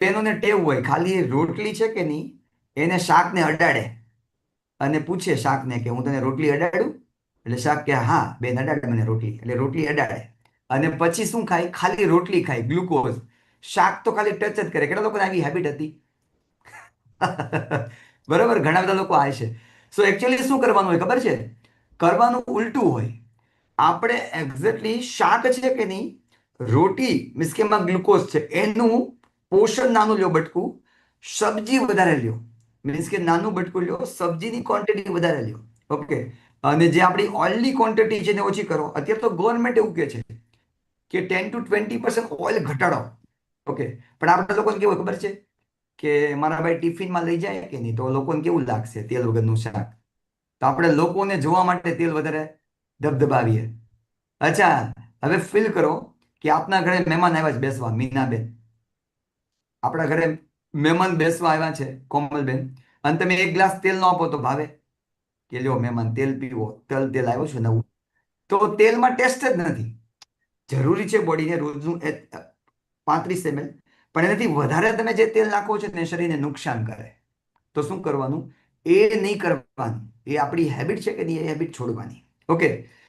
બહેનોને ટેવ હોય ખાલી રોટલી છે કે નહીં એને શાકને અડાડે અને પૂછે શાકને કે હું તને રોટલી અડાડું, એટલે શાક કે હા બેન અડાડે મને રોટલી, એટલે રોટલી અડાડે અને પછી શું ખાય, ખાલી રોટલી ખાય ગ્લુકોઝ. શાક તો ખાલી ટચ જ કરે. કેટલા લોકોને આવી હેબિટ હતી? બરોબર, ઘણા બધા લોકો આ છે. સો એકચ્યુઅલી શું કરવાનું હોય ખબર છે? કરવાનું ઉલટું હોય. આપણે એક્ઝેક્ટલી શાક છે કે નહીં, રોટી મીન્સ કે એમાં ગ્લુકોઝ છે, એનું પોષણ નાનું લ્યો બટકું, સબ્જી વધારે લ્યો. મીન્સ કે નાનું બટકું લ્યો, સબ્જીની ક્વોન્ટિટી વધારે લ્યો. ઓકે. અને જે આપણી ઓઇલની ક્વોન્ટિટી છે એને ઓછી કરો. અત્યારે તો ગવર્મેન્ટ એવું કહે છે કે 10 to 20% ઓઇલ ઘટાડો. ઓકે. પણ આપણે લોકોને કેવું હોય ખબર છે કે મારા ભાઈ ટિફિનમાં લઈ જાય કે નહીં, તો લોકોને કેવું લાગશે તેલ વગરનું શાક. તો આપણે લોકોને જોવા માટે તેલ વધારે ધબધબાવીએ. અચ્છા, હવે ફીલ કરો કે આપના ઘરે મહેમાન આવ્યા છે બેસવા, મીનાબેન. આપણા ઘરે મહેમાન બેસવા આવ્યા છે, કોમલબેન, અને તમે એક ગ્લાસ તેલ નો આપો તો ભાવે? કે લ્યો મહેમાન તેલ પીવો, તેલ આવ્યું છે નવું. તો તેલમાં ટેસ્ટ જ નથી. જરૂરી છે બોડીને રોજનું 35 ml, પણ એનાથી વધારે તમે જે તેલ નાખો છો ને એ શરીરને નુકસાન કરે. તો શું કરવાનું? એ નહીં કરવાનું. એ આપણી હેબિટ છે કે નહીં, એ હેબિટ છોડવાની. ઓકે.